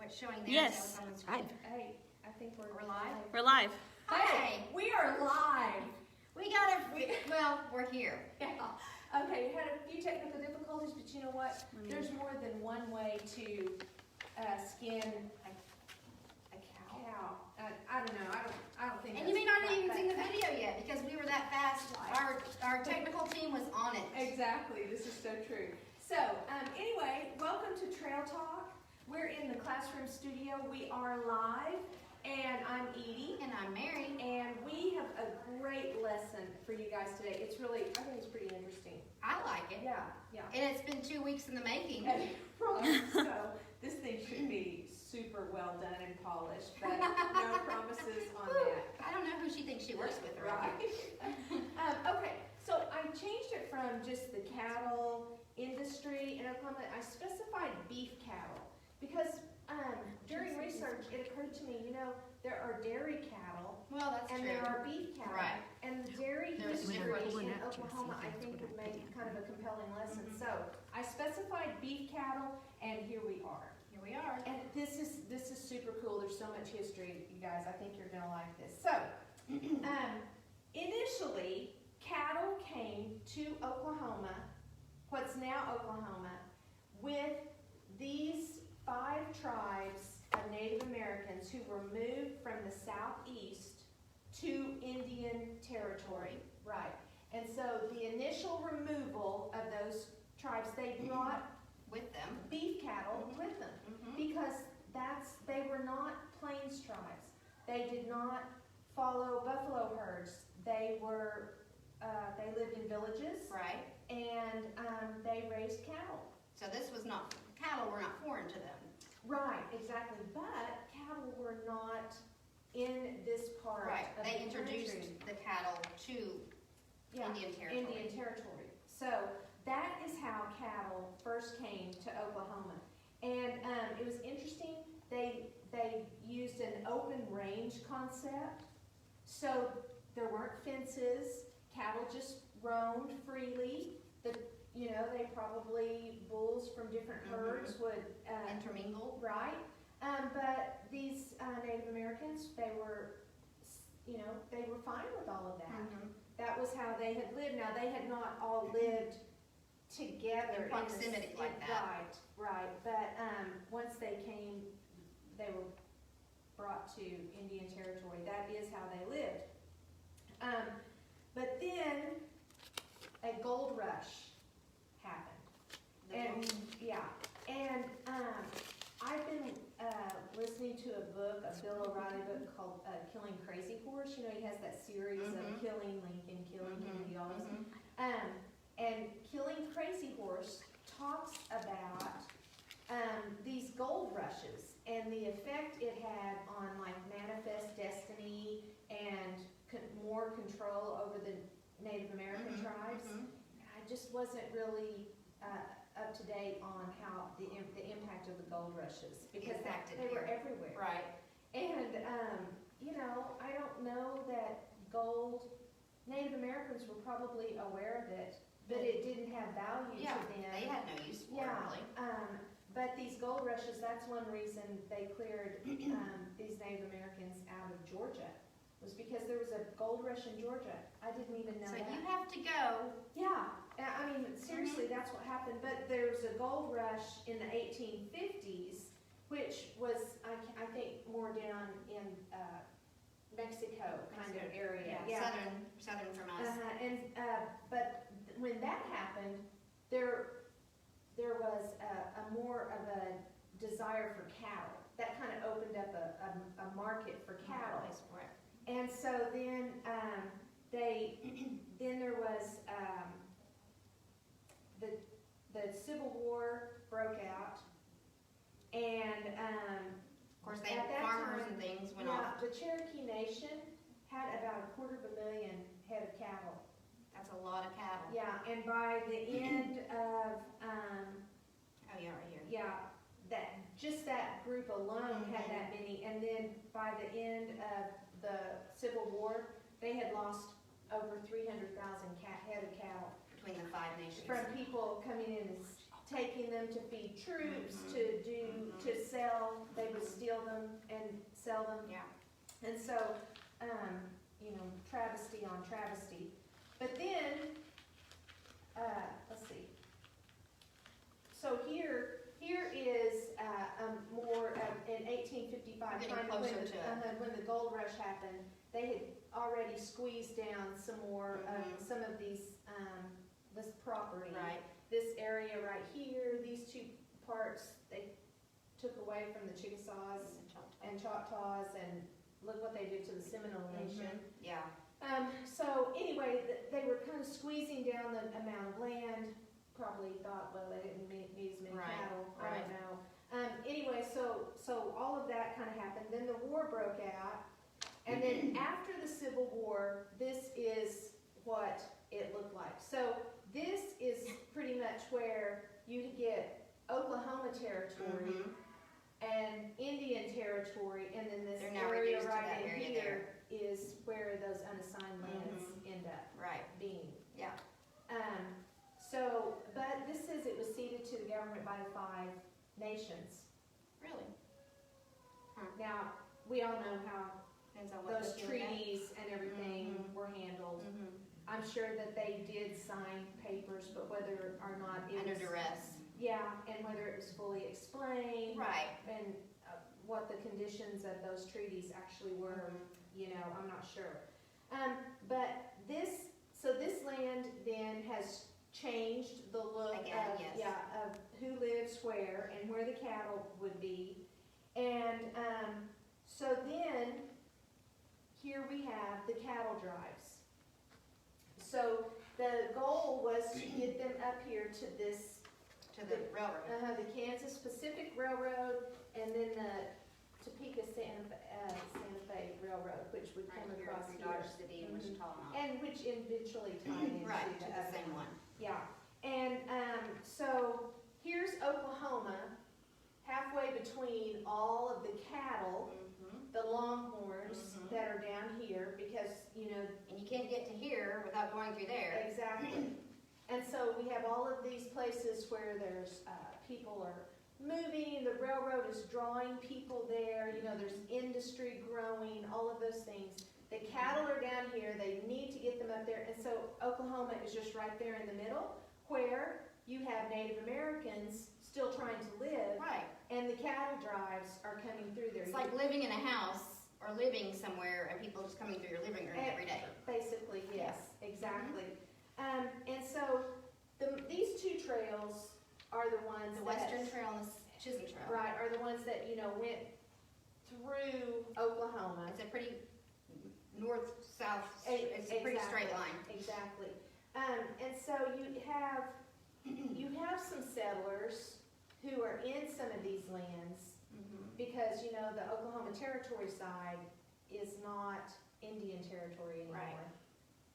what's showing there. Yes. So it's on the screen. Hey, I think we're live. We're live. Hi. We are live. We're here. Yeah. Okay, we had a few technical difficulties, but you know what? There's more than one way to skin a cow. I don't know. I don't think. And you may not have that's even right, seen the but- video yet because we were that fast. Our technical team was on it. Exactly. This is so true. So, anyway, welcome to Trail Talk. We're in the classroom studio. We are live, and I'm Edie. And I'm Mary. And we have a great lesson for you guys today. It's really, I think it's pretty interesting. I like it. Yeah. And it's been 2 weeks in the making. So, this thing should be super well done and polished, but no promises on that. I don't know who she thinks she works with, right? Okay, so I changed it from just the cattle industry in Oklahoma. I specified beef cattle because during research it occurred to me, there are dairy cattle Well, that's and true. there are beef cattle. Right. And the dairy There's history different- in Oklahoma, I think, would make kind of a compelling lesson. So I specified beef cattle, and here we are. Here we are. And this is super cool. There's so much history, you guys. I think you're gonna like this. So, initially, cattle came to Oklahoma, what's now Oklahoma, with these 5 tribes of Native Americans who were moved from the southeast to Indian territory. Right. And so the initial removal of those tribes, they brought With them. beef cattle with them because they were not plains tribes. They did not follow buffalo herds. They lived in villages, Right. and they raised cattle. So cattle were not foreign to them. Right, exactly. But cattle were not in this part Right. of They the introduced country. the cattle to Yeah, Indian territory. Indian territory. So that is how cattle first came to Oklahoma. And it was interesting, they used an open range concept. So there weren't fences, cattle just roamed freely. They probably, bulls from different herds would Intermingled. right. But these Native Americans, they were fine with all of that. That was how they had lived. Now, they had not all lived together In proximity like that. Right. But once they came, they were brought to Indian territory. That is how they lived. But then a gold rush happened. And I've been listening to a book, a Bill O'Reilly book called Killing Crazy Horse. He has that series of killing Lincoln, killing Kennedy, all this. And Killing Crazy Horse talks about these gold rushes and the effect it had on manifest destiny and more control over the Native American tribes. I just wasn't really up to date on how the impact of the gold rushes because they were everywhere. Right. And I don't know that Native Americans were probably aware of it, but it didn't have value to them. They had no use for it, really. But these gold rushes, that's one reason they cleared these Native Americans out of Georgia, was because there was a gold rush in Georgia. I didn't even know So that. you have to go. Yeah, I mean, seriously, that's what happened. But there was a gold rush in the 1850s, which was, I think, more down in Mexico kind of area. Yeah. Southern from us. But when that happened, there was a more of a desire for cattle. That kind of opened up a market for cattle. And so then there was the Civil War broke out, and Of course, they at had that farmers time, and things went off. the Cherokee Nation had about 250,000 head of cattle. That's a lot of cattle. Yeah, and by the end of Oh, yeah, right here. that group alone had that many, and then by the end of the Civil War, they had lost over 300,000 head of cattle Between the 5 nations. from people coming in and taking them to feed troops, to sell. They would steal them and sell them. Yeah. And so, you know, travesty on travesty. But then, let's see. So here is more in 1855, Getting kind of closer to it. when the gold rush happened. They had already squeezed down some more some of these this property. Right. This area right here, these two parts, they took away from the Chickasaws and Choctaws, and look what they did to the Seminole Nation. Yeah. So anyway, they were kind of squeezing down the amount of land. Probably thought, well, they didn't need as many Right, cattle. I right. don't know. Anyway, so all of that kind of happened. Then the war broke out, and then after the Civil War, this is what it looked like. So this is pretty much where you get Oklahoma territory and Indian territory, and then this They're now area reduced to right that in area here is where those unassigned lands end up Right. being. Yeah. So, but this says it was ceded to the government by the 5 nations. Really? Now, we all know how Depends on what those goes through that. treaties and everything were handled. I'm sure that they did sign papers, but whether or not it Under was, duress. yeah, and whether it was fully explained, Right. and what the conditions of those treaties actually were, you know, I'm not sure. But this land then has changed the look Again, of, yes. of who lives where and where the cattle would be. And, so then, here we have the cattle drives. So the goal was to get them up here to this, To the railroad. the Kansas Pacific Railroad, and then the Topeka Santa Fe Railroad, which would come Right here across from here. Dodge City and Wichita and all. And which eventually tied into Right, to the the other same one. Yeah, and, so here's Oklahoma, halfway between all of the cattle, the longhorns that are down here, because, you know, And you can't get to here without going through there. exactly. And so we have all of these places where there's, people are moving, the railroad is drawing people there, you know, there's industry growing, all of those things. The cattle are down here, they need to get them up there, and so Oklahoma is just right there in the middle, where you have Native Americans still trying to live, Right. and the cattle drives are coming through there. It's like living in a house or living somewhere and people just coming through your living room every day. Basically, yes, exactly. And so these two trails are the ones The that, Western Trail and the Chisholm Trail. right, are the ones that, you know, went through Oklahoma. It's a pretty north-south, it's a pretty straight line. Exactly. And so you have some settlers who are in some of these lands, because, you know, the Oklahoma Territory side is not Indian territory anymore. Right.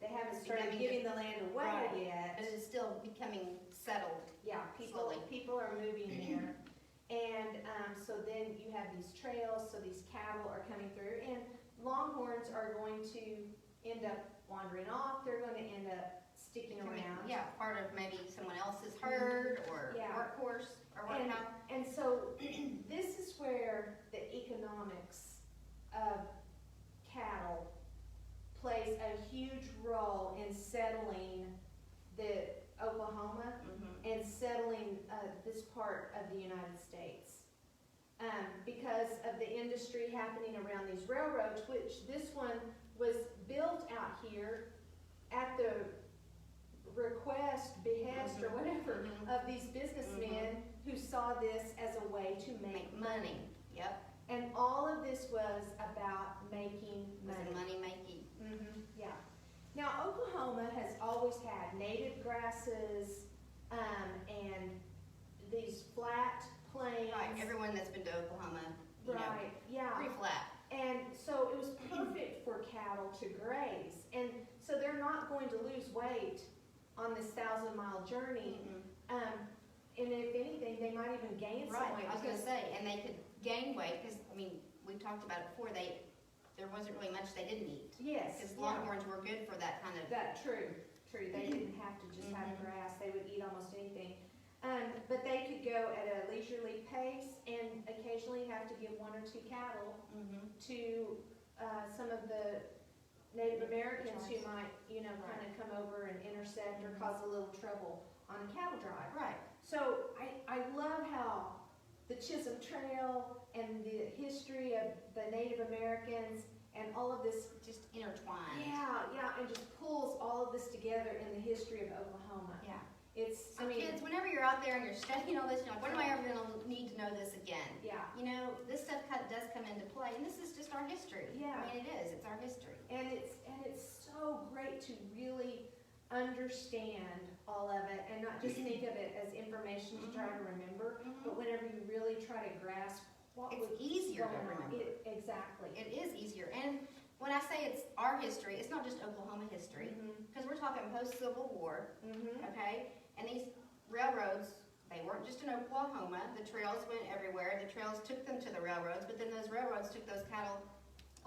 They haven't It's started becoming giving the land away Right. yet. But it's still becoming settled. Yeah, Slowly. people are moving there. And, so then you have these trails, so these cattle are coming through, and longhorns are going to end up wandering off, they're gonna end up sticking around. Yeah, part of maybe someone else's herd or Yeah. workhorse or whatnot. And so, this is where the economics of cattle plays a huge role in settling the Oklahoma and settling this part of the United States. Because of the industry happening around these railroads, which this one was built out here at the request, behest, or whatever, of these businessmen who saw this as a way to make money. Yep, And all of this was about making it was a money. money making. Yeah. Now, Oklahoma has always had native grasses, and these flat plains. Right, everyone that's been to Oklahoma, you know, Right, yeah. pretty flat. And so it was perfect for cattle to graze. And so they're not going to lose weight on this 1,000-mile journey. And if anything, they might even gain some Right, weight. I was gonna because- say, and they could gain weight, because, I mean, we talked about it before, there wasn't really much they didn't eat. Yes, Because yeah. longhorns were good for that kind of, True. They didn't have to just have grass, they would eat almost anything. But they could go at a leisurely pace and occasionally have to give 1 or 2 cattle Mhm. to some of the Native Americans who Tribes. might, you know, kind of come over and intersect or cause a little trouble on a cattle drive. Right. So I love how the Chisholm Trail and the history of the Native Americans and all of this, Just intertwined. yeah, and just pulls all of this together in the history of Oklahoma. Yeah. It's, So kids, whenever you're out there and you're studying all this, you're like, when am I ever gonna need to know this again? yeah. You know, this stuff does come into play, and this is just our history. Yeah. I mean, it is, it's our history. And it's so great to really understand all of it and not just think of it as information to try to remember, but whenever you really try to grasp what It's was easier to going on. remember. Exactly. It is easier, and when I say it's our history, it's not just Oklahoma history, because we're talking post-Civil War, okay? And these railroads, they weren't just in Oklahoma, the trails went everywhere, the trails took them to the railroads, but then those railroads took those cattle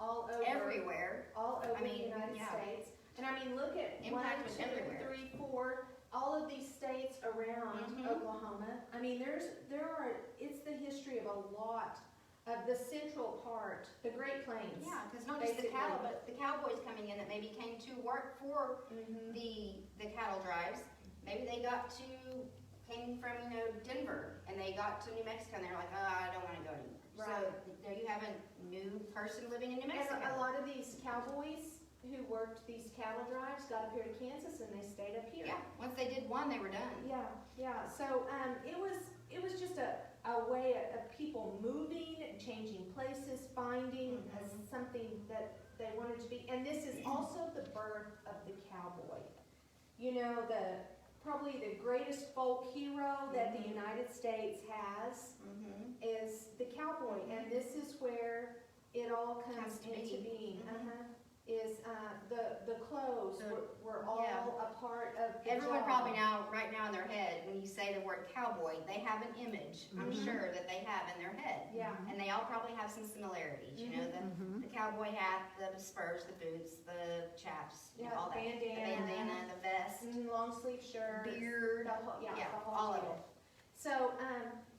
All over. everywhere. All over I mean, the United yeah. States. And I mean, look at Impact 1, was 2, everywhere. 3, 4, all of these states around Mhm. Oklahoma. I mean, it's the history of a lot of the central part, the Great Plains. Yeah, because not just the Basically. cattle, but the cowboys coming in that maybe came to work for Mhm. the cattle drives. Maybe they came from, you know, Denver, and they got to New Mexico, and they're like, oh, I don't want to go anymore. Right. So there you have a new person living in New And Mexico. a lot of these cowboys who worked these cattle drives got up here to Kansas and they stayed up here. Yeah, once they did one, they were done. Yeah. So it was just a way of people moving, changing places, finding something that they wanted to be. And this is also the birth of the cowboy. You know, probably the greatest folk hero that the United States has Mhm. is the cowboy, and this is where it all comes to into be. being. Mhm. Is the clothes were all Yeah. a part of the Everyone job. probably right now in their head, when you say the word cowboy, they have an image, I'm Mhm. sure, that they have in their head. Yeah. And they all probably have some similarities, you know, the cowboy hat, the spurs, the boots, the chaps, you know, Yeah, all that. The bandana, the vest, Long sleeve shirt. beard, The whole, yeah, the whole all of deal. it. So,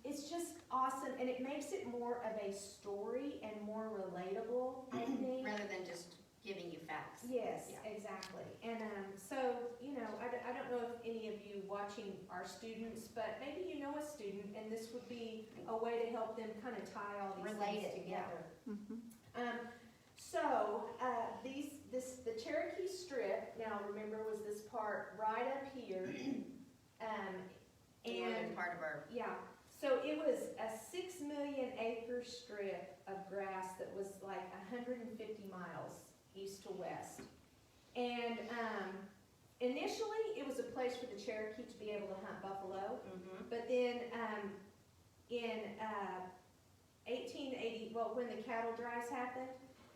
it's just awesome, and it makes it more of a story and more relatable, I think. rather than just giving you facts. Yes, Yeah. exactly. And so, you know, I don't know if any of you watching are students, but maybe you know a student, and this would be a way to help them kind of tie all these Relate things it, yeah. together. So, the Cherokee Strip, now remember, was this part right up here. The northern And, part of our, yeah, so it was a 6 million acre strip of grass that was like 150 miles east to west. And initially, it was a place for the Cherokee to be able to hunt buffalo. But then in 1880, well, when the cattle drives happened,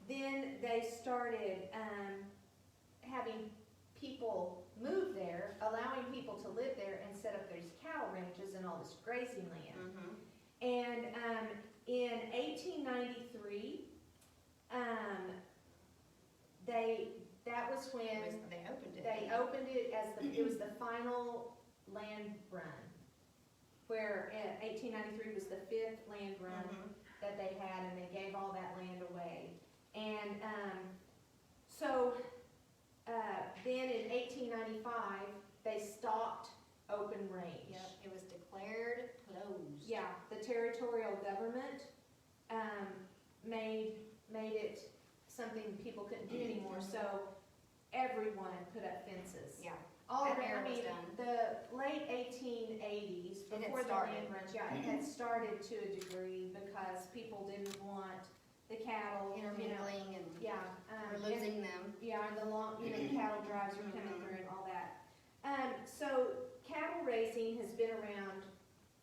then they started having people move there, allowing people to live there and set up these cattle ranches and all this grazing land. And in 1893, that was when they opened it. they opened it as it was the final land run, where 1893 was the 5th land run that they had, and they gave all that land away. And so then in 1895, they stopped open range. Yep, it was declared closed. Yeah, the territorial government made it something people couldn't do anymore, so everyone put up fences. Yeah. All That around, era was I mean, done. the late 1880s, It had before the started. land runs, yeah, it had started to a degree because people didn't want the cattle, you know. Intermingling and Yeah. we're losing them. Yeah, and the long, you know, cattle drives are coming through and all that. So cattle raising has been around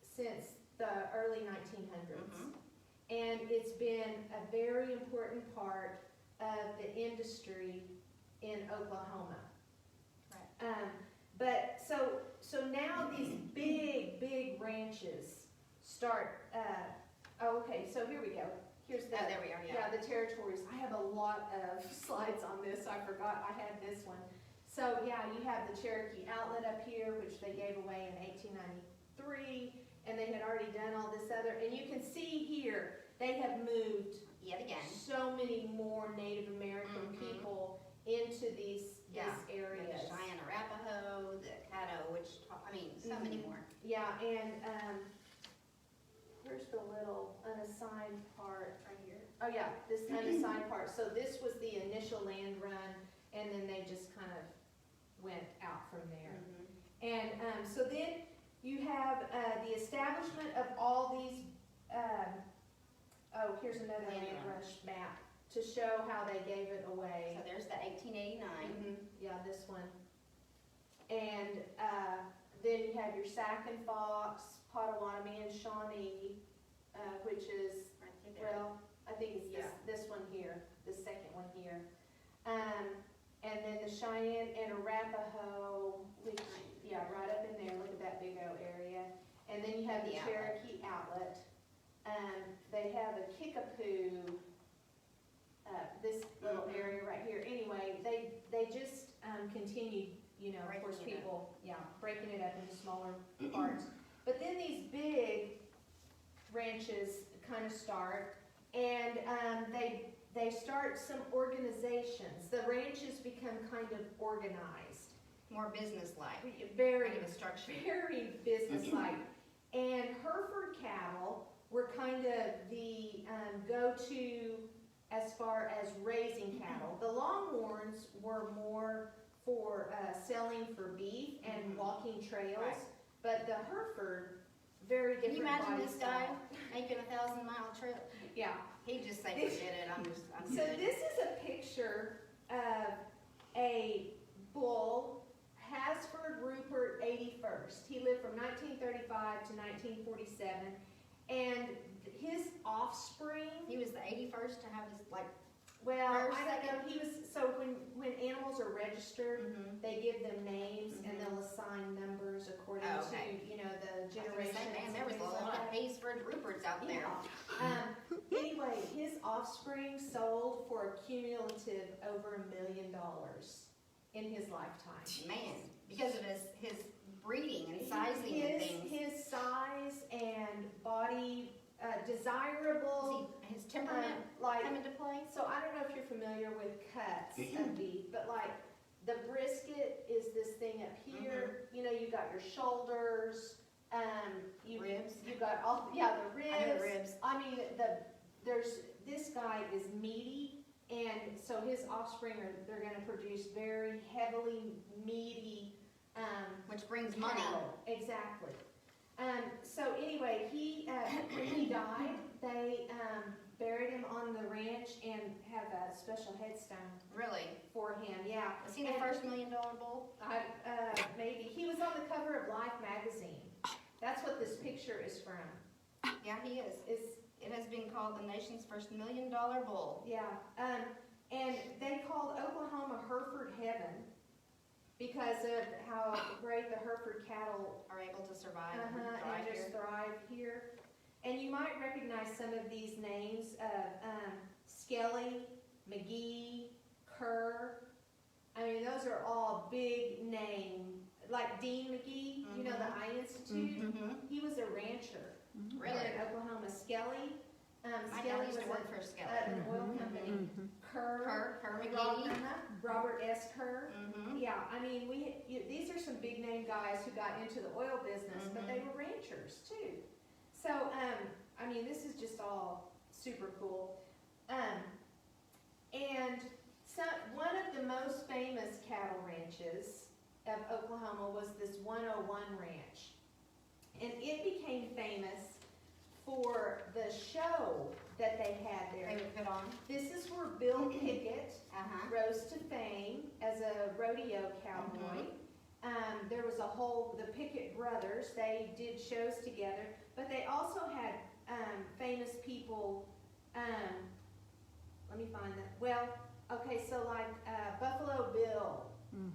since the early 1900s. And it's been a very important part of the industry in Oklahoma. Right. But so now these big ranches start, okay, so here we go. Here's the, Oh, there we are, yeah. the territories. I have a lot of slides on this. I forgot I had this one. So yeah, you have the Cherokee Outlet up here, which they gave away in 1890, 3, and they had already done all this other, and you can see here, they have moved Yet again. so many more Native American Mhm. people into these Yeah. areas. The Cheyenne Arapaho, the Caddo, which, I mean, so many more. Yeah, and, where's the little unassigned part? Right here. Oh, yeah, this unassigned part. So this was the initial land run, and then they just kind of went out from there. And so then you have the establishment of all these, oh, here's another land rush map to show how they gave it away. So there's the 1889. Yeah, this one. And then you have your Sac and Fox, Potawatomi and Shawnee, which is, Right there. well, I think it's this one here, this second one here. And then the Cheyenne and Arapaho, which, yeah, right up in there, look at that big old area. And then you have the The outlet. Cherokee Outlet. They have a Kickapoo, this little area right here. Anyway, they just continued, you know, of course, Breaking it up. people, breaking it up into smaller parts. But then these big ranches kind of start, and they start some organizations. The ranches become kind of organized, More business-like. very, Kind of a structure. very businesslike. And Hereford cattle were kind of the go-to as far as raising cattle. The Longhorns were more for selling for beef and walking trails, Right. but the Hereford, very different Can you imagine body this guy style. making a 1,000-mile trip? Yeah. He'd just say, forget it, I'm So good. this is a picture of a bull, Hasford Rupert 81st. He lived from 1935 to 1947, and his offspring, He was the 81st to have his, like, well, First, I don't know, second? he was, so when animals are registered, mhm. they give them names and Mhm. they'll assign numbers according Oh, okay. to, you know, the I was gonna generations. say, man, and there was a things lot like of that. Haysford Ruperts out there. Yeah. Anyway, his offspring sold for a cumulative over $1 million in his lifetime. Man, because of his breeding and sizing and things. His size and body, desirable, His temperament like, come into play? so I don't know if you're familiar with cuts of beef, but like the brisket is this thing up here. You know, you got your shoulders, Ribs. you got all, the ribs. I know the ribs. I mean, this guy is meaty, and so his offspring they're gonna produce very heavily meaty, Which brings money. cattle. Exactly. So anyway, when he died, they, buried him on the ranch and have a special headstone Really? for him, yeah. Was he the first $1 million bull? Maybe. He was on the cover of Life magazine. That's what this picture is from. Yeah, he is. It has been called the nation's first $1 million bull. Yeah, and they called Oklahoma Hereford Heaven because of how great the Hereford cattle Are able to survive and and thrive just here. thrive here. And you might recognize some of these names of Skelly, McGee, Kerr. I mean, those are all big name, like Dean McGee, you know, the Eye Institute. Mm-hmm. He was a rancher. Really? In Oklahoma. Skelly, My Skelly dad was used to work for Skelly. an oil company. Kerr, Kerr McGee. Robert S. Kerr. Mm-hmm. Yeah, I mean, these are some big name guys who got into the oil business, but they were ranchers too. So, I mean, this is just all super cool. And so one of the most famous cattle ranches of Oklahoma was this 101 Ranch. And it became famous for the show that they had They there. would put on. This is where Bill Pickett Uh-huh. rose to fame as a rodeo cowboy. There was the Pickett brothers, they did shows together, but they also had famous people, let me find that, well, okay, so like Buffalo Bill, Mhm.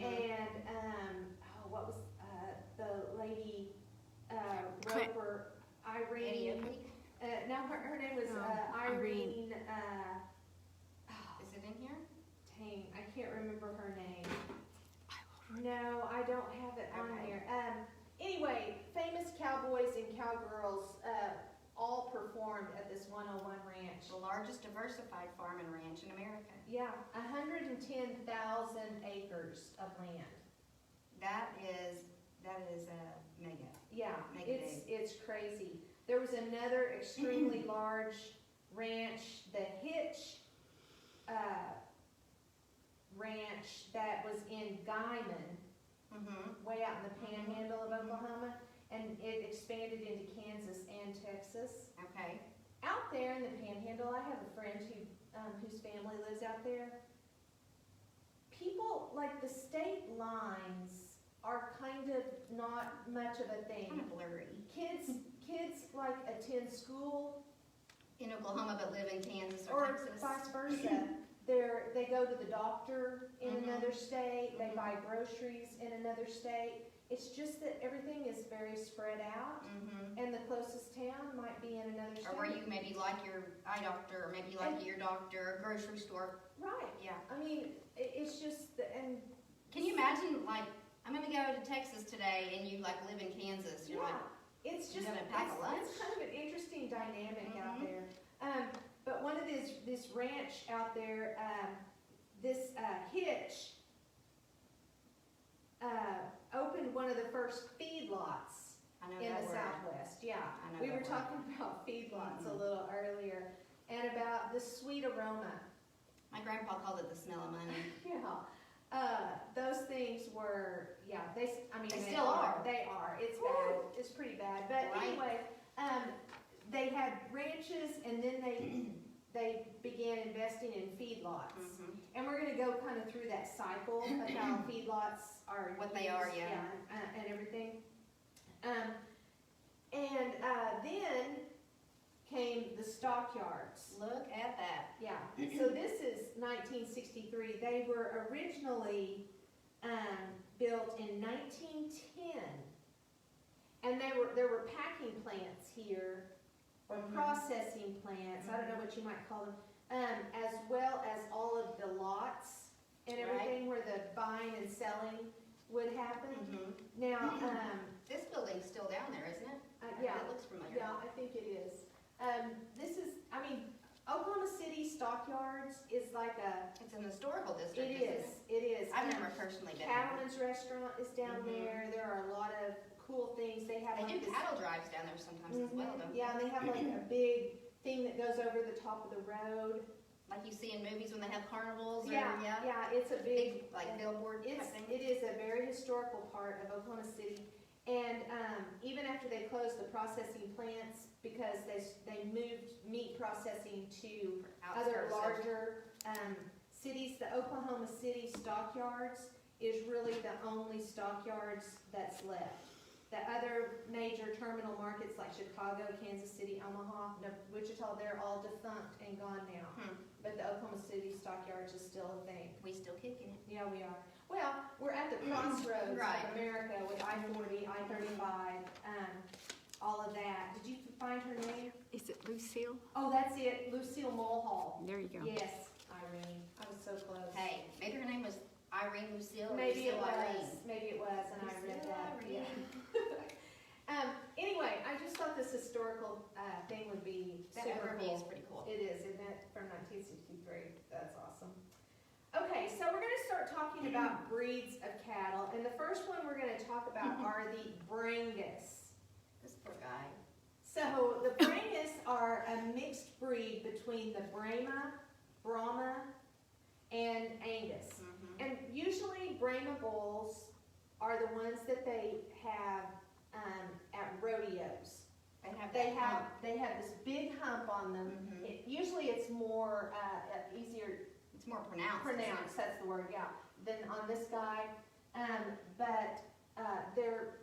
and, what was the lady, Roper, Eddie Irene, O'Keefe. no, her name was Irene, Is it in here? dang, I can't remember her name. No, I don't have it on Okay. there. Anyway, famous cowboys and cowgirls all performed at this 101 Ranch. The largest diversified farm and ranch in America. Yeah, 110,000 acres of land. That is mega. Yeah, Mega it's crazy. There was another extremely large ranch, the Hitch Ranch, that was in Guymon, way out in the panhandle of Oklahoma, and it expanded into Kansas and Texas. Okay. Out there in the panhandle, I have a friend whose family lives out there. People, like, the state lines are kind of not much of a thing. Kind of blurry. Kids like attend school In Oklahoma but live in Kansas or or Texas. vice versa. They go to the doctor in another state, they buy groceries in another state. It's just that everything is very spread out, and the closest town might be in another state. Or where you maybe like your eye doctor, or maybe you like your doctor, grocery store. Right. Yeah. I mean, it's just, and Can you imagine, like, I'm gonna go to Texas today and you like live in Kansas. You're like, it's just, gonna pack a lunch? it's kind of an interesting dynamic out there. But one of this ranch out there, this Hitch opened one of the first feedlots I know in that the word. Southwest. Yeah, I know we that were word. talking about feedlots a little earlier, and about the sweet aroma. My grandpa called it the smell of money. Yeah, those things were, they still are. They are. It's bad. It's pretty bad. But Right. anyway, they had ranches, and then they began investing in feedlots. And we're going to go kind of through that cycle of how feedlots are What they are, yeah. and everything. Then came the stockyards. Look at that. Yeah, so this is 1963. They were originally built in 1910, and there were packing plants here, or processing plants. I don't know what you might call them, as well as all of the lots and everything where the buying and selling would happen. Now, This building's still down there, isn't it? yeah. It looks familiar. Yeah, I think it is. Oklahoma City Stockyards is like It's an historical district, it isn't is, it is. I've never personally been there. Cattleman's Restaurant is down there. There are a lot of cool things. They have They like do this- cattle drives down there sometimes as well, don't they? Yeah, and they have like a big thing that goes over the top of the road. Like you see in movies when they have carnivals or, Yeah, it's a big, like billboard type thing. it is a very historical part of Oklahoma City. And even after they closed the processing plants, because they moved meat processing to other Outskirts of- larger cities, the Oklahoma City Stockyards is really the only stockyards that's left. The other major terminal markets like Chicago, Kansas City, Omaha, Wichita, they're all defunct and gone now. But the Oklahoma City Stockyards is still a thing. We still kicking it. Yeah, we are. Well, we're at the crossroads Right. of America with I-40, I-35, all of that. Did you find her name? Is it Lucille? Oh, that's it, Lucille Mulhall. There you go. Yes, Irene, I was so close. Hey, maybe her name was Irene Lucille or Maybe it Lucille was, and I read Lucille that, Irene. yeah. Anyway, I just thought this historical thing would be That super overview is cool. pretty cool. It is, isn't it, from 1963? That's awesome. Okay, so we're gonna start talking about breeds of cattle, and the first one we're gonna talk about are the Brangus. This poor guy. So the Brangus are a mixed breed between the Brahma, and Angus. And usually Brahma bulls are the ones that they have at rodeos. They have this big hump on them. Usually it's more easier It's more pronounced. isn't it? that's the word, yeah, than on this guy. But they're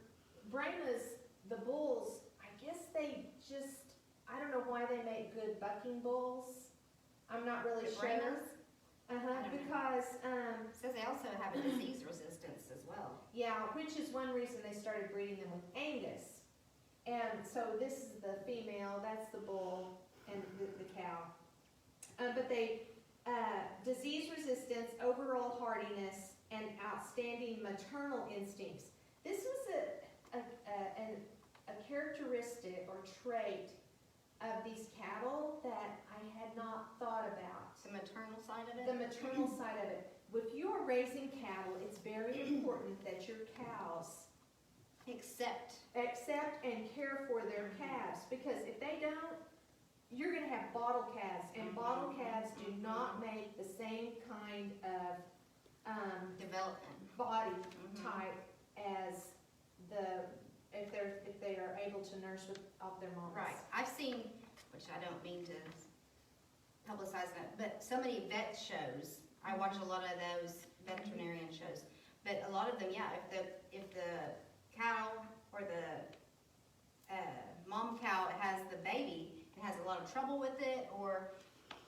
Brahmas, the bulls, I guess they just, I don't know why they make good bucking bulls. I'm not really The sure. Brahmas? I don't know. Because, It says they also have a disease resistance as well. yeah, which is one reason they started breeding them with Angus. And so this is the female, that's the bull, and the cow. But they, disease resistance, overall hardiness, and outstanding maternal instincts. This was a characteristic or trait of these cattle that I had not thought about. The maternal side of it? The maternal side of it. If you are raising cattle, it's very important that your cows Accept. and care for their calves, because if they don't, you're gonna have bottle calves, and bottle calves do not make the same kind of, Development. body Mhm. type as if they are able to nurse off their mamas. Right. I've seen, which I don't mean to publicize that, but so many vet shows. I watch a lot of those veterinarian shows. But a lot of them, yeah, if the cow or the mom cow has the baby and has a lot of trouble with it, or,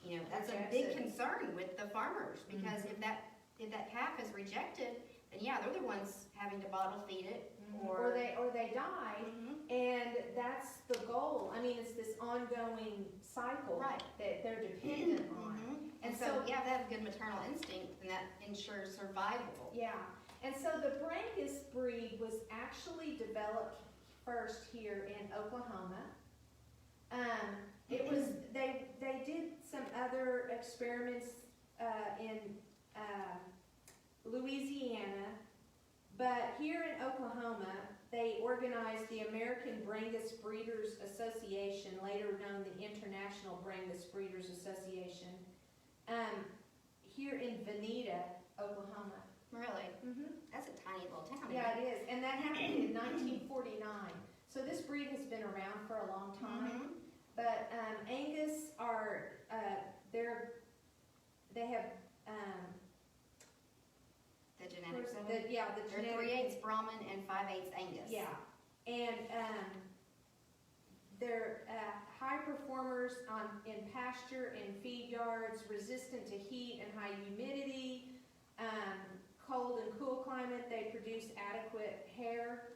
you know, that's a big concern with the farmers, because if that calf is rejected, then yeah, they're the ones having to bottle feed it, Or they die, Mhm. and that's the goal. I mean, it's this ongoing cycle Right. that they're dependent on. Mhm. And And so, so- you have to have good maternal instinct, and that ensures survival. Yeah, and so the Brangus breed was actually developed first here in Oklahoma. It was, they did some other experiments in Louisiana, but here in Oklahoma, they organized the American Brangus Breeders Association, later known the International Brangus Breeders Association, here in Veneta, Oklahoma. Really? Mm-hmm. That's a tiny little town. Yeah, it is, and that happened in 1949. So this breed has been around for a long time. Mhm. But Angus are, they have, The genetics of the them. They're genetic. 3/8 Brahman and 5/8 Angus. Yeah, and they're high performers in pasture and feed yards, resistant to heat and high humidity, cold and cool climate. They produce adequate hair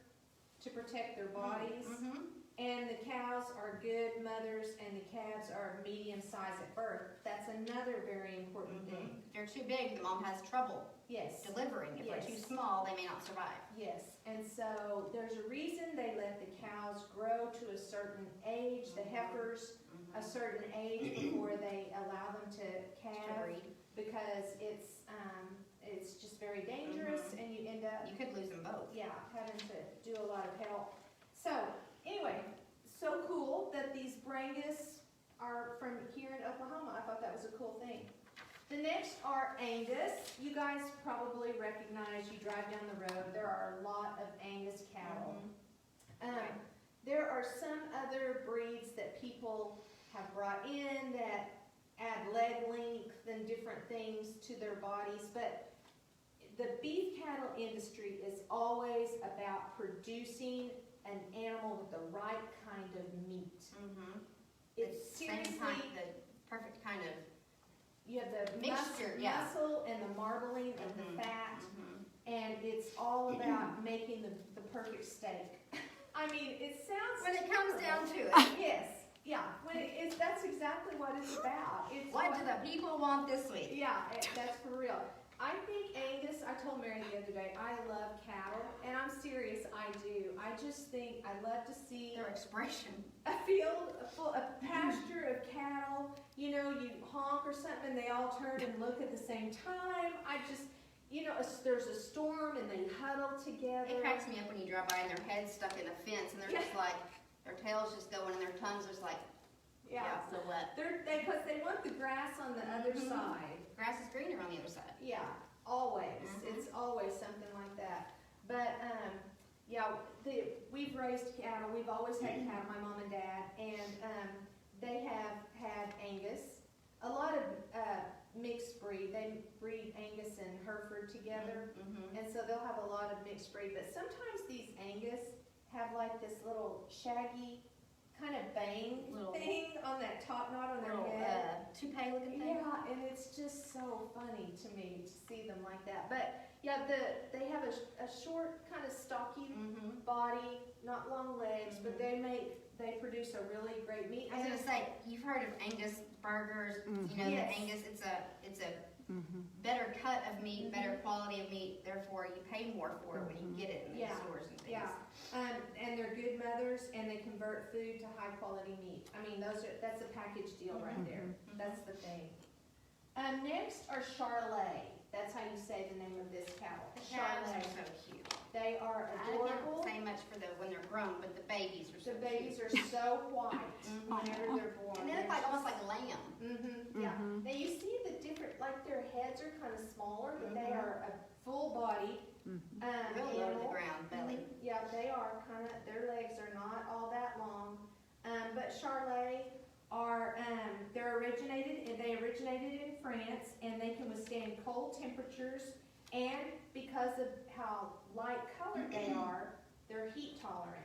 to protect their bodies. Mhm. And the cows are good mothers, and the calves are medium size at birth. That's another very important thing. If they're too big, the mom has trouble Yes. delivering. If they're too Yes. small, they may not survive. Yes, and so there's a reason they let the cows grow to a certain age, the heifers a certain age before they allow them to To calve, breed. because it's just very dangerous, and you end up, You could lose them both. yeah, having to do a lot of help. So, anyway, so cool that these Brangus are from here in Oklahoma. I thought that was a cool thing. The next are Angus. You guys probably recognize, you drive down the road, there are a lot of Angus cattle. Right. There are some other breeds that people have brought in that add leg length and different things to their bodies, but the beef cattle industry is always about producing an animal with the right kind of meat. Mhm. It's Same seriously, kind, the perfect kind of. you have the Mixture, yeah. muscle and the marbling and Mhm. the fat, Mhm. and it's all about making the perfect steak. I mean, it sounds When it comes down terrible. to it, Yes, yeah, that's exactly what it's about. It's what do the people want this week? Yeah, that's for real. I think Angus, I told Mary the other day, I love cattle, and I'm serious, I do. I just think, I love to see Their expression. a field, a pasture of cattle, you know, you honk or something, and they all turn and look at the same time. I just, you know, there's a storm, and they huddle together. It cracks me up when you drive by and their head's stuck in a fence and they're just like, their tail's just going and their tongue's just like, yeah, so what? Because they want the grass on the other Mhm. side. Grass is greener on the other side. Yeah, always. Mhm. It's always something like that. But, yeah, we've raised cattle. We've always had cattle, my mom and dad, and they have had Angus. A lot of mixed breed. They breed Angus and Hereford together, Mhm. and so they'll have a lot of mixed breed. But sometimes these Angus have like this little shaggy kind of bang Little- thing on that top knot on their Little head. toupee looking thing. Yeah, and it's just so funny to me to see them like that. But yeah, they have a short, kind of stocky Mhm. body, not long legs, but they produce a really great meat. I was gonna say, you've heard of Angus burgers, you know, Yes. the Angus, it's a better cut of meat, better quality of meat, therefore you pay more for it when you get it in the Yeah, stores and things. yeah. And they're good mothers, and they convert food to high quality meat. I mean, that's a package deal right there. That's the thing. Next are Charolais. That's how you say the name of this cattle. The calves are Charolais. so cute. They are I can't adorable. say much for when they're grown, but the babies are so The babies cute. are so white Mhm. whenever they're born. And they look like almost like lamb. Yeah. Now you see the different, like their heads are kind of smaller, but they are a full body Real low to the animal. ground, belly. Yeah, they are kind of, their legs are not all that long. But Charolais are, they originated in France, and they can withstand cold temperatures, and because of how light colored they are, they're heat tolerant.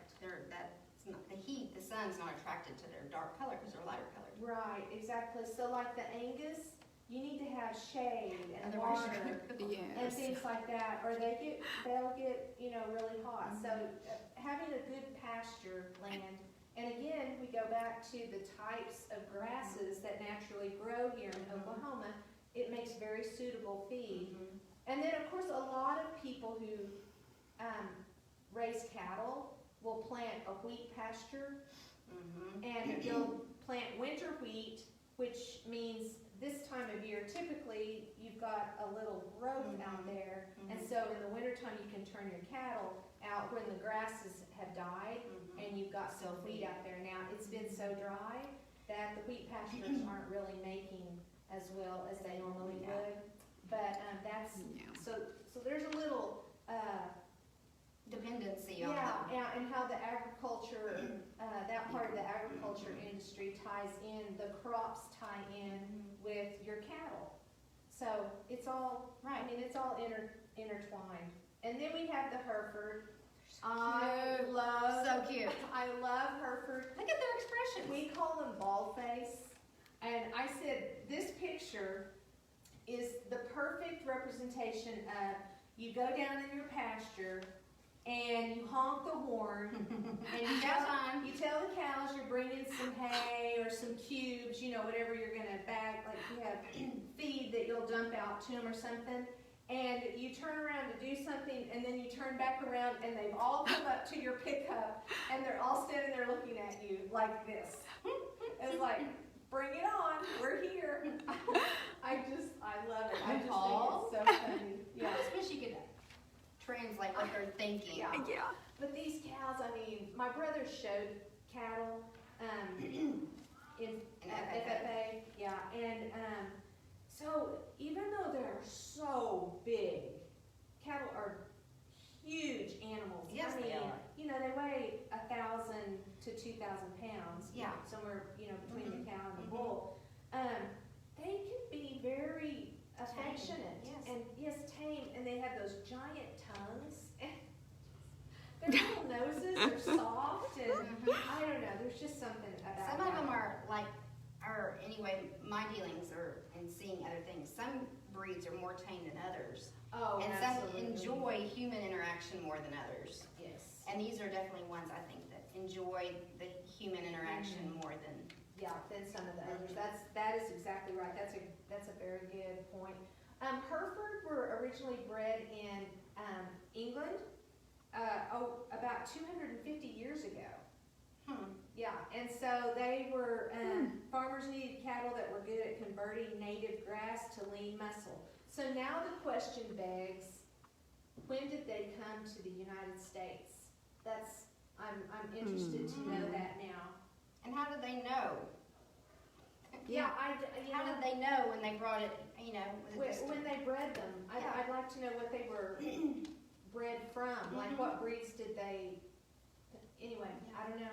That's not, the heat, the sun's not attracted to their dark color because they're lighter colored. Right, exactly. So like the Angus, you need to have shade and Otherwise water. you're And things like that, or they'll get, really hot. So having a good pasture land, and again, we go back to the types of grasses that naturally grow here in Oklahoma, it makes very suitable feed. And then, of course, a lot of people who raise cattle will plant a wheat pasture, and they'll plant winter wheat, which means this time of year, typically, you've got a little growth out there, and so in the wintertime, you can turn your cattle out when the grasses have died, and you've got some wheat out there. Now, it's been so dry that the wheat pastures aren't really making as well as they normally would, but so there's a little dependency on and how the agriculture, that part of the agriculture industry ties in, the crops tie in with your cattle. So it's all, Right. it's all intertwined. And then we have the Hereford. So cute. I love Hereford. Look at their expressions. We call them bald face. And I said, this picture is the perfect representation of, you go down in your pasture and you honk the horn and you tell the cows you're bringing some hay or some cubes, whatever you're gonna bag, like you have feed that you'll dump out to them or something. And you turn around to do something, and then you turn back around, and they've all come up to your pickup, and they're all standing there looking at you like this. It's like, bring it on, we're here. I love it. I just think it's so funny. Yeah. I wish you could translate what they're thinking. Yeah. But these cows, my brother showed cattle in FFA, and so even though they're so big, cattle are huge animals. Yes, they are. They weigh 1,000 to 2,000 pounds. Yeah. Somewhere, between the cow and the bull. They can be very affectionate and tame, and they have those giant tongues. Their little noses are soft, and I don't know. There's just something about Some of them that. anyway, my dealings are in seeing other things. Some breeds are more tame than others. Oh, And absolutely. some enjoy human interaction more than others. Yes. And these are definitely ones I think that enjoy the human interaction more than. Than some of the others. That is exactly right. That's a very good point. Hereford were originally bred in England about 250 years ago. Yeah, and so they were, farmers needed cattle that were good at converting native grass to lean muscle. So now the question begs, when did they come to the United States? I'm interested to know that now. And how did they know? Yeah, How did they know when they brought it, was it just when they bred them, I'd like to know what they were bred from, like what breeds did they, anyway, I don't know.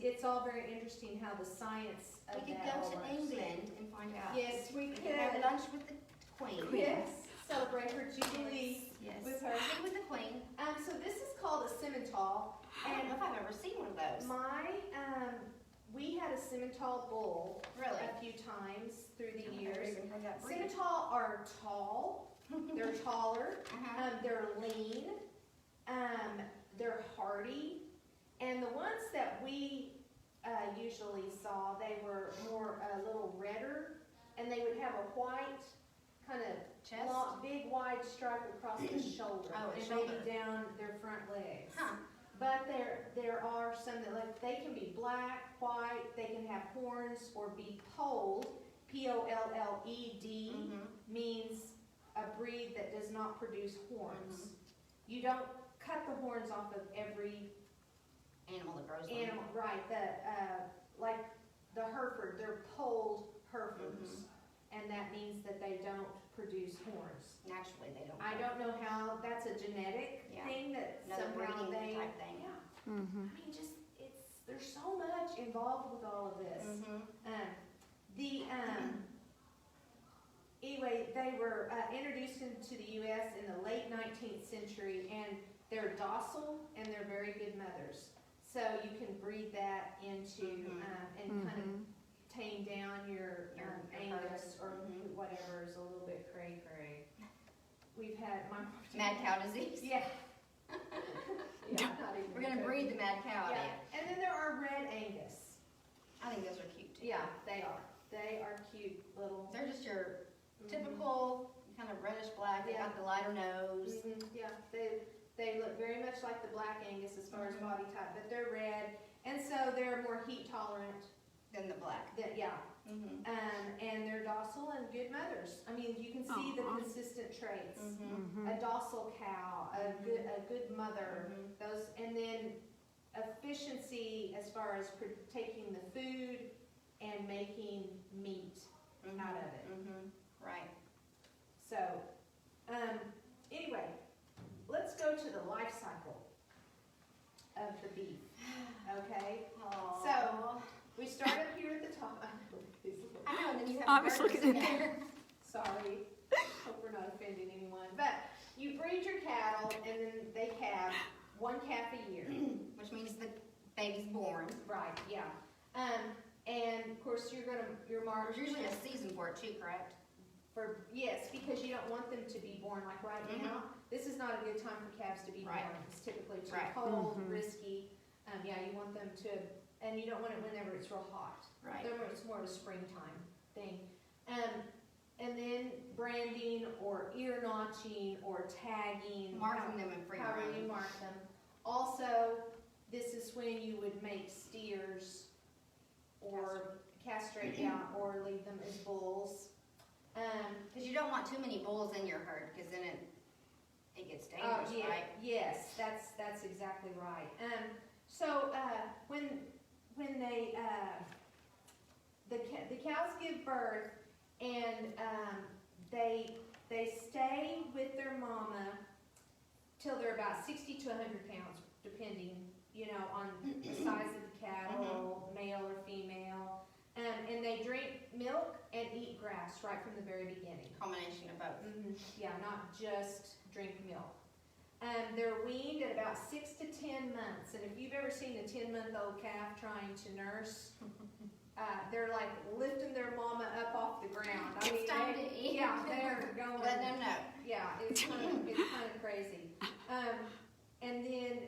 It's all very interesting how the science of we could that go all to works. England and find out. Yes, we We could. could have lunch with the Queen. Yes, celebrate her jubilee Yes. with her. Sit with the Queen. So this is called a Simmental, I don't know if I've ever seen one of those. we had a Simmental bull Really? a few times through the I've never years. even heard that breed. Simmental are tall, they're taller, they're lean, they're hardy, and the ones that we usually saw, they were more a little redder, and they would have a white kind of Chest? big wide stripe across the shoulder. Oh, the and shoulder. maybe down their front legs. Huh, But there are some that they can be black, white, they can have horns or be polled. P-O-L-L-E-D means a breed that does not produce horns. You don't cut the horns off of every animal that grows them. animal, right? Like the Hereford, they're polled Herefords, and that means that they don't produce horns. Naturally, they don't. I don't know how, that's a genetic Yeah. thing that Another somehow breeding they, type thing. yeah. I mean, there's so much involved with all of this. Anyway, they were introduced into the U.S. in the late 19th century, and they're docile and they're very good mothers. So you can breed that into and kind of tame down your Angus or whatever is a little bit cray-cray. We've had Mad cow disease. Yeah. Yeah, not even We're gonna breed the mad cow out of Yeah, you. and then there are red Angus. I think those are cute too. Yeah, they are. They are cute little. They're just your typical kind of reddish black. They got the lighter nose. Yeah, they look very much like the black Angus as far as body type, but they're red, and so they're more heat tolerant. Than the black. And they're docile and good mothers. I mean, you can see the consistent traits. A docile cow, a good mother. Those, and then efficiency as far as taking the food and making meat out of it. Right. So, anyway, let's go to the life cycle of the beef. Okay, Aww. so we start up here at the top. I know, and then you have I was birds looking in at there. Sorry, hope we're not offending anyone. But you breed your cattle, and then they calve one calf a year. Which means the baby's born. Right, yeah. And of course your mark There's usually a season for it too, correct? yes, because you don't want them to be born like right now. This is not a good time for calves to be Right. born. It's typically too Right. cold, risky. Yeah, you want them to, and you don't want it whenever it's real hot. Right. It's more of a springtime thing. And then branding or ear notching or tagging. Marking them in free However you range. mark them. Also, this is when you would make steers or castrate down or leave them as bulls. Because you don't want too many bulls in your herd, because then it gets dangerous, yeah, right? yes, that's exactly right. So when they the cows give birth and they stay with their mama till they're about 60 to 100 pounds, depending, on the size of the cattle, male or female. And they drink milk and eat grass right from the very beginning. Combination of both. Yeah, not just drink milk. They're weaned at about 6 to 10 months, and if you've ever seen a 10-month-old calf trying to nurse, they're like lifting their mama up off the ground. It's time to eat. Yeah, they're going. Let them know. Yeah, it's kind of crazy. And then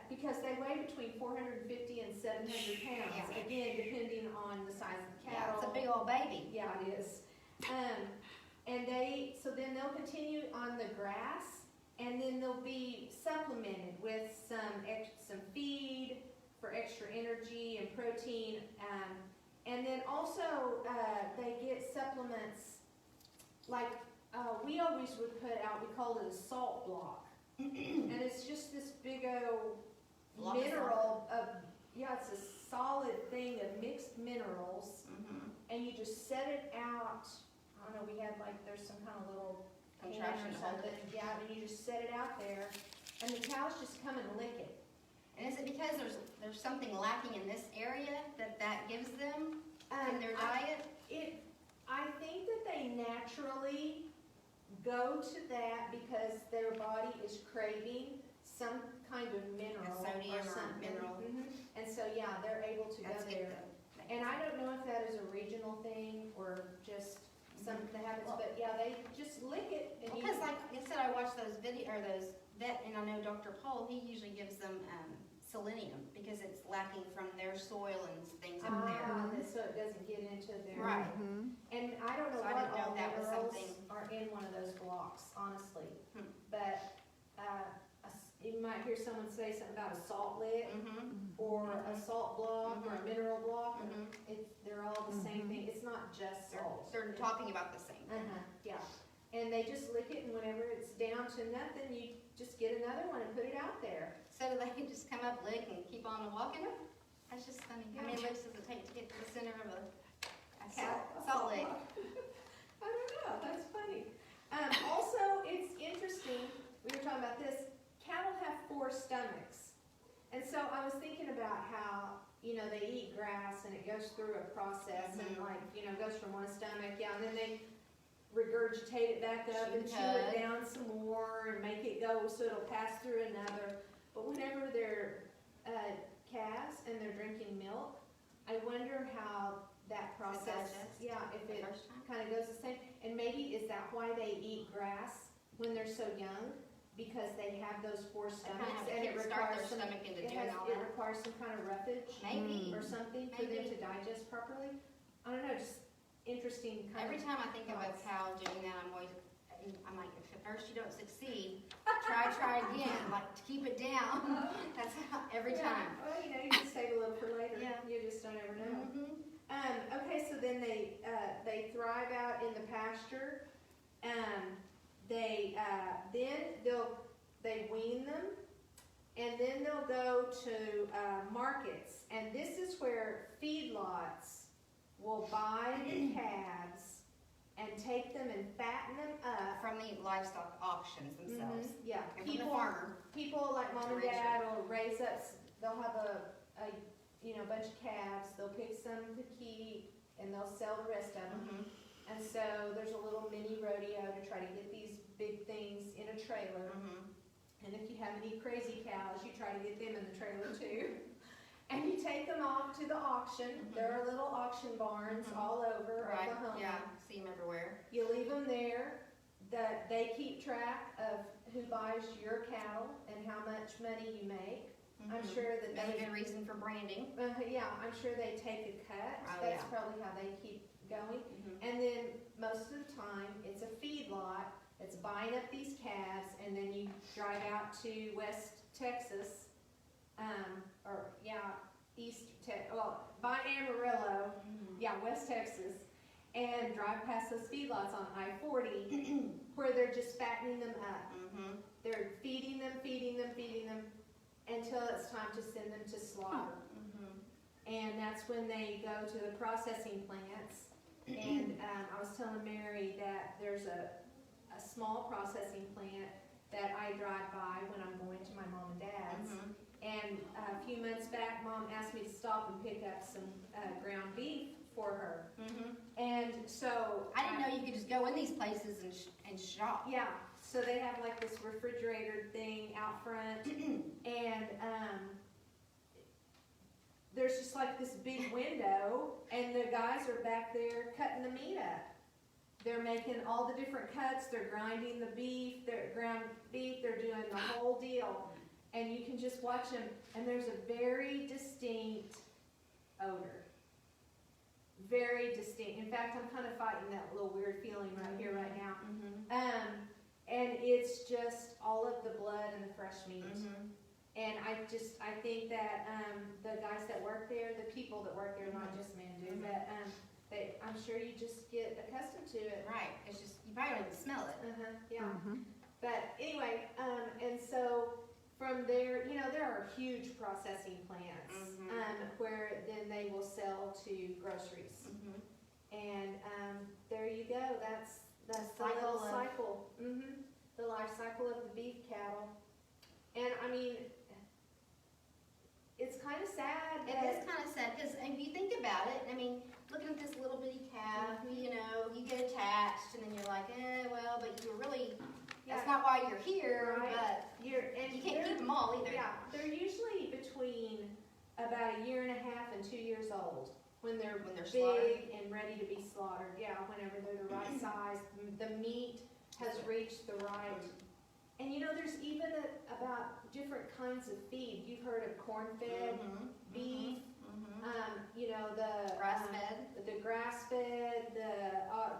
because they weigh between 450 and 700 pounds, Yeah. again depending on the size of the Yeah, cattle. it's a big old baby. Yeah, it is. And then they'll continue on the grass, and then they'll be supplemented with some feed for extra energy and protein. And then also they get supplements like we always would put out. We called it a salt block, and it's just this big old Block of mineral of it's a solid thing of mixed minerals. And you just set it out. I don't know, we had there's some kind of little Contraption can to hold or something. it. Yeah, and you just set it out there, and the cows just come and lick it. And is it because there's something lacking in this area that gives them in their diet? I think that they naturally go to that because their body is craving some kind of mineral Sodium or something. mineral. And so yeah, they're able to That's go good there. though. And I don't know if that is a regional thing or just something that happens, but yeah, they just lick it and Because like I said, I watched those those vet, and I know Dr. Paul, he usually gives them selenium because it's lacking from their soil and things up there. So it doesn't get into their. Right. And I don't know So I what didn't know all that was minerals something. are in hear someone say something about a salt lick, Mm-hmm. or a salt block, or a mineral block, Mhm. they're all the same thing, it's not just salt. They're talking about the same thing. Yeah, and they just lick it, and whenever it's down to nothing, you just get another one and put it out there. So do they just come up, lick, and keep on walking? That's just funny. How many licks does it take to get to the center of a salt lick? I don't know, that's funny. Also, it's interesting, we were talking about this, cattle have 4 stomachs. And so I was thinking about how, they eat grass and it goes through a process and goes from one stomach, and then they regurgitate it back up and chew it down some more and make it go so it'll pass through another. But whenever they're calves and they're drinking milk, I wonder how that process, if it First time? kind of goes the same. And maybe is that why they eat grass when they're so young? Because they have those 4 stomachs and it requires their some, stomach into it doing all has, it that. requires some kind of roughage Maybe. or something for them Maybe. to digest properly. I don't know, just interesting kind Every of. time I think of a cow doing that, I'm like, if at first you don't succeed, try again, like to keep it down. That's how, every time. Well, you can save a little for later. Yeah. You just don't ever know. Mm-hmm. Okay, so then they thrive out in the pasture. They wean them, and then they'll go to markets, and this is where feedlots will buy the calves and take them and fatten them up. From the livestock auctions themselves. Yeah, And from the farmer. people like mom and To raise dad will raise up. They'll have a bunch of calves. They'll pick some to keep, and they'll sell the rest of them. Mm-hmm. And so there's a little mini rodeo to try to get these big things in a trailer. Mm-hmm. And if you have any crazy cows, you try to get them in the trailer too. And you take them off to the auction. There are little auction barns all over Right, Oklahoma. yeah, see them everywhere. You leave them there. That they keep track of who buys your cattle and how much money you make. I'm sure that Another they. good reason for branding. Yeah, I'm sure they take a cut. Oh, That's yeah. probably how they keep going. Mm-hmm. And then most of the time, it's a feedlot that's buying up these calves, and then you drive out to West Texas, by Amarillo, West Texas, and drive past those feedlots on I-40, where they're just fattening them up. Mm-hmm. They're feeding them, until it's time to send them to slaughter. Mm-hmm. And that's when they go to the processing plants. And I was telling Mary that there's a small processing plant that I drive by when I'm going to my mom and dad's. Mm-hmm. And a few months back, Mom asked me to stop and pick up some ground beef for her. Mm-hmm. And so I didn't know you could just go in these places and shop. yeah, so they have like this refrigerator thing out front, and there's just like this big window, and the guys are back there cutting the meat up. They're making all the different cuts, they're grinding the beef, they're ground beef, they're doing the whole deal. And you can just watch them, and there's a very distinct odor. Very distinct. In fact, I'm kind of fighting that little weird feeling right here, right now. Mm-hmm. And it's just all of the blood and the fresh meat. Mm-hmm. And I think that the guys that work there, the people that work there, not just men do, but I'm sure you just get accustomed to it. Right. It's just, you probably don't even smell it. Yeah. But anyway, and so from there, there are huge processing plants where then they will sell to groceries. Mm-hmm. And there you go. That's the Cycle little of- cycle. The life cycle of the beef cattle. And I mean, it's kind of sad. It is kind of sad, because if you think about it, I mean, looking at this little bitty calf, you get attached, and then you're like, well, but you were really, that's not why you're here, Right. but you can't keep them all either. Yeah, they're usually between about 1.5 years and 2 years old when they're slaughtered. big and ready to be slaughtered. Yeah, whenever they're the right size, the meat has reached the right. And there's even about different kinds of feed. You've heard of corn-fed beef. The Grass-fed. the grass-fed,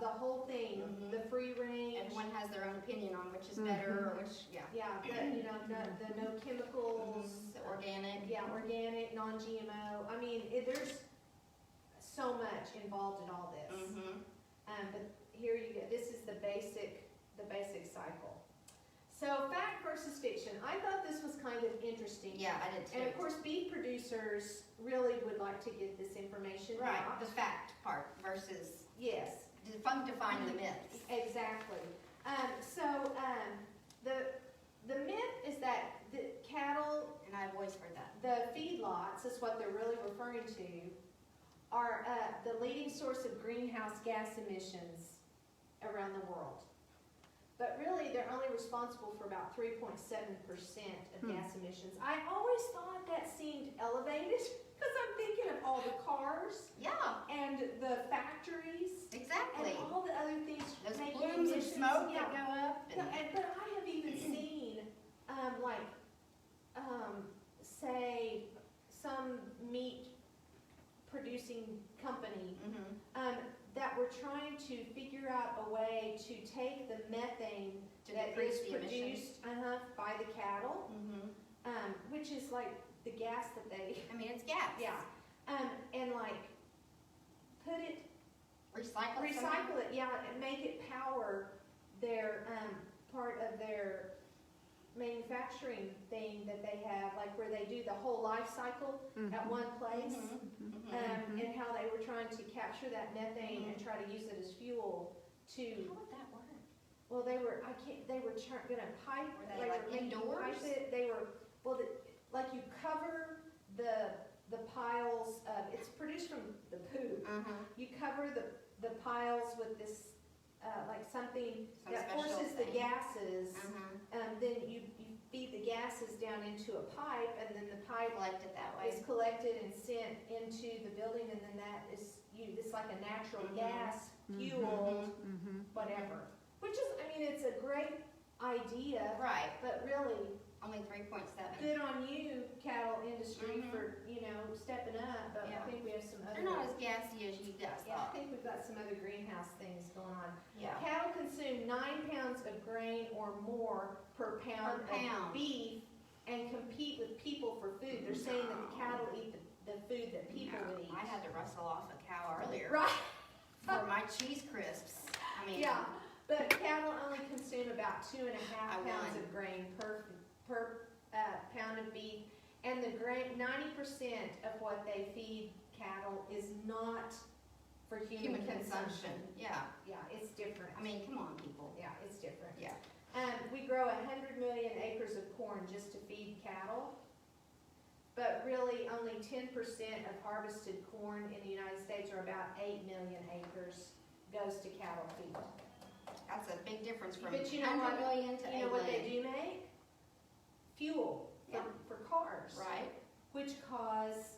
the whole thing, the free range. Everyone has their own opinion opinion on which is better, or which, yeah. Yeah, the no chemicals. The organic. Yeah, organic, non-GMO. I mean, there's so much involved in all this. Mm-hmm. But here you go. This is the basic cycle. So fact versus fiction. I thought this was kind of interesting. Yeah, I did too. And of course, beef producers really would like to get this information Right, out. the fact part versus Yes, define the myths. exactly. The myth is that the cattle, And I've always heard that. the feedlots, is what they're really referring to, are the leading source of greenhouse gas emissions around the world. But really, they're only responsible for about 3.7% of gas emissions. I always thought that seemed elevated because I'm thinking of all the cars Yeah, and the factories exactly. and all the other things Those making plumes of emissions. smoke Yeah. that go up. Yeah, but I have even seen, say, some meat producing company Mm-hmm. that were trying to figure out a way to take the methane To that decrease is the emissions. produced by the cattle, Mm-hmm. which is like the gas that they, I mean, it's gas. yeah, and like put it, Recycle it somehow. recycle it, yeah, and make it power their part of their manufacturing thing that they have, like where they do the whole life cycle at one place. Mhm, mhm. And how they were trying to capture that methane and try to use it as fuel How to, would that work? well, they were gonna pipe, Were they, they like, were making indoors? pipe it, they were, well, like you cover the piles of, it's produced from the poop. You cover the piles with this, like something Some that special forces the thing. gases. Mhm. Then you feed the gases down into a pipe, and then the pipe Collect it that way. is collected and sent into the building, and then that is it's like a natural Mhm. gas fueled whatever. Which is, I mean, it's a great idea, Right, but really, only 3.7. good on you, cattle industry, Mhm. for, stepping up, but Yeah. I think we have some They're not other, as gassy as you guys yeah, I thought. think we've got some other greenhouse things going on. Yeah. Cattle consume 9 pounds of grain or more per pound of pound. beef and compete with people for food. They're saying that the cattle eat the food that people No, would eat. I had to rustle off a cow earlier Right, for my cheese crisps. I mean, yeah, but cattle only consume about 2.5 I pounds won. of grain per pound of beef. And the grain, 90% of what they feed cattle is not for human consumption. Yeah, Yeah, it's different. I mean, come on, people. Yeah, it's different. Yeah. We grow 100 million acres of corn just to feed cattle, but really only 10% of harvested corn in the United States, or about 8 million acres, goes to cattle feed. That's a big difference from But you know 100 what- million to 8 You know what they million. do make? Fuel Yeah. for cars, Right? which cause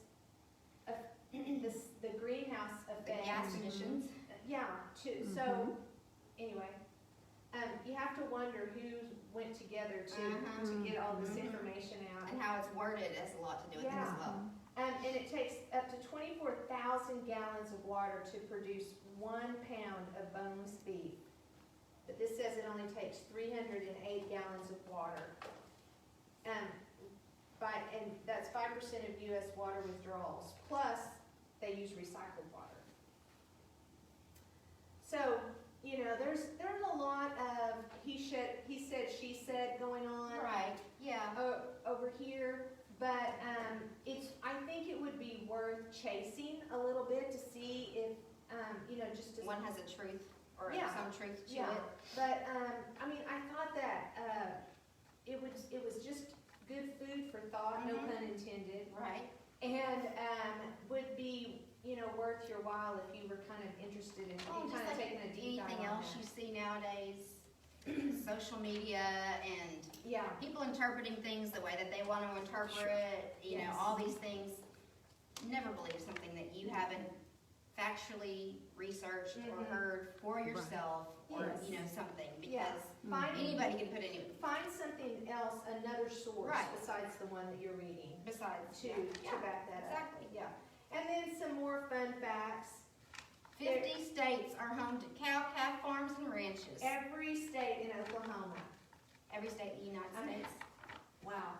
the greenhouse The effect. gas emissions. Yeah, so, anyway, you have to wonder who went together to get all this Mhm. information out. And how it's worded has a lot to do with it as Yeah. well. And it takes up to 24,000 gallons of water to produce 1 pound of boneless beef. But this says it only takes 308 gallons of water. And that's 5% of US water withdrawals, plus they use recycled water. So, there's a lot of he said, she said going on. Right, yeah. Over here, but I think it would be worth chasing a little bit to see if, just to. One has a truth or Yeah. some truth to Yeah, it. but, I thought that, it was just good food for thought, no Mhm. pun intended, Right. and, would be, worth your while if you were kind of interested in Oh, kind just of like taking a deep dive anything on else that. you see nowadays, social media and Yeah, people interpreting things the way that they want to interpret, Yes. all these things. Never believe something that you haven't factually researched or Mhm. heard for yourself, or Yes. something, Yeah. because find anybody can put any find something else, another source Right. besides the one that you're reading besides. to back that up. Exactly. Yeah. And then some more fun facts. 50 states are home to cow, calf farms, and ranches. Every state in Oklahoma every state in the United Okay. States. Wow,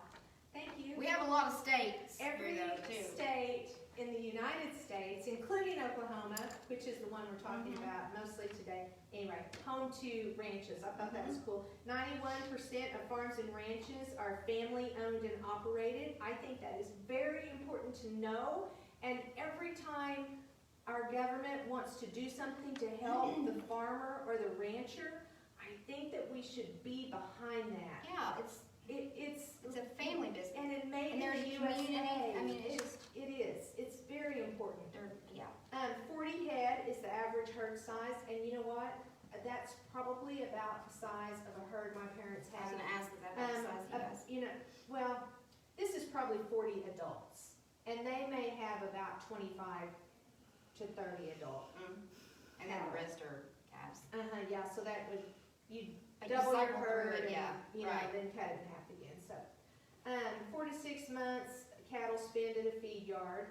thank you. We have a lot of states Every here though, too. state in the United States, including Oklahoma, which is the one we're talking Mhm. about mostly today, anyway, home to ranches. I thought that was cool. 91% of farms and ranches are family owned and operated. I think that is very important to know. And every time our government wants to do something to help the farmer or the rancher, I think that we should be behind that. Yeah, it's It's a family business. and it made And in there's the community, USA. I mean, it's just, It is. It's very important. yeah. 40 head is the average herd size, and you know what? That's probably about the size of a herd my parents I was had. gonna ask, is that about the size you guys? You know, well, this is probably 40 adults, and they may have about 25 to 30 adults. And then the rest are calves. Yeah, so that would, you'd Like you double your cycle through herd it, and, yeah, you know, right. then cut it in half again, so. 4 to 6 months, cattle spend at a feed yard.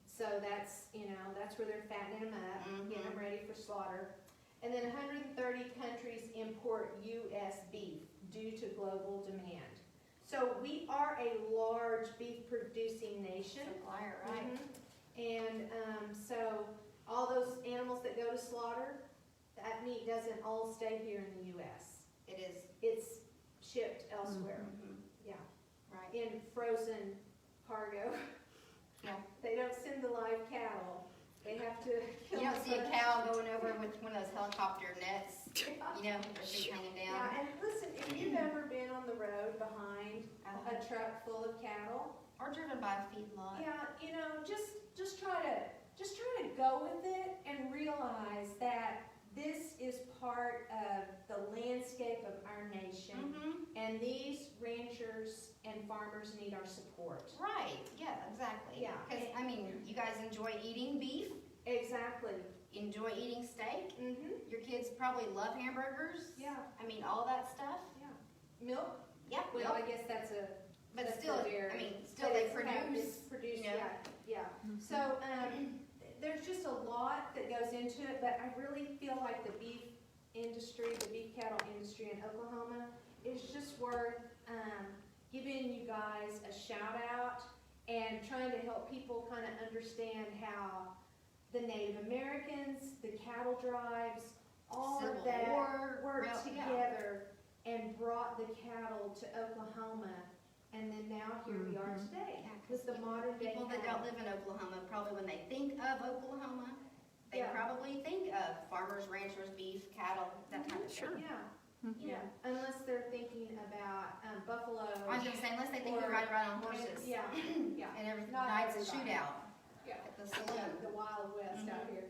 So that's, you know, that's where they're fattening them up, getting them ready for slaughter. And then 130 countries import U.S. beef due to global demand. So we are a large beef producing nation. Supplier, right? And so all those animals that go to slaughter, that meat doesn't all stay here in the U.S. It is. It's shipped elsewhere. Yeah, Right. in frozen cargo. Yeah. They don't send the live cattle. They have to kill You don't them see a first. cow going over with one of those helicopter nets, you know, with their feet hanging down. Yeah, and listen, if you've ever been on the road behind Uh-huh. a truck full of cattle, Or driven by a feedlot. yeah, you know, just try to go with it and realize that this is part of the landscape of our nation, and these ranchers and farmers need our support. Right, yeah, exactly. Yeah. Because, I mean, you guys enjoy eating beef, Exactly. enjoy eating steak, Mm-hmm. your kids probably love hamburgers. Yeah, I mean, all that stuff. yeah. Milk? Yeah, Well, I guess that's a. but that's still, a dairy. I mean, still But they it's produce, produced, you know. yeah. So, there's just a lot that goes into it, but I really feel like the beef industry, the beef cattle industry in Oklahoma is just worth, giving you guys a shout out and trying to help people kind of understand how the Native Americans, the cattle drives, all Civil of that War, worked yeah. together and brought the cattle to Oklahoma, and then now here we are today Yeah, 'cause with the modern day people that cattle. don't live in Oklahoma, probably when they think of Oklahoma, they Yeah. probably think of farmers, ranchers, beef, cattle, that kind of thing. Yeah, yeah, unless they're thinking about buffalo. I was gonna say, unless they think we Or- ride around on horses. Yeah, yeah. And every Not night's a everybody. shootout Yeah. at the Yeah, saloon. the Wild West out Mhm. here.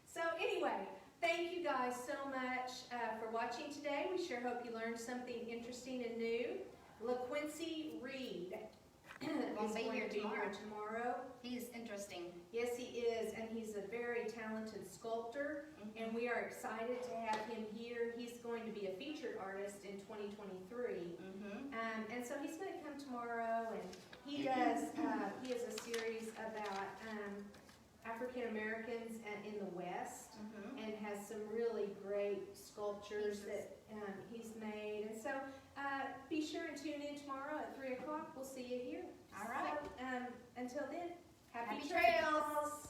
So anyway, thank you guys so much for watching today. We sure hope you learned something interesting and new. LaQuincy Reed is Won't be going here to be here tomorrow. tomorrow. He's interesting. Yes, he is, and he's a very talented sculptor, and we are excited to have him here. He's going to be a featured artist in 2023. And so he's going to come tomorrow, and he does, he has a series about African Americans in the West, and has some really great sculptures that he's made. And so be sure and tune in tomorrow at 3 o'clock. We'll see you here. All right. So, until then, happy Happy trails.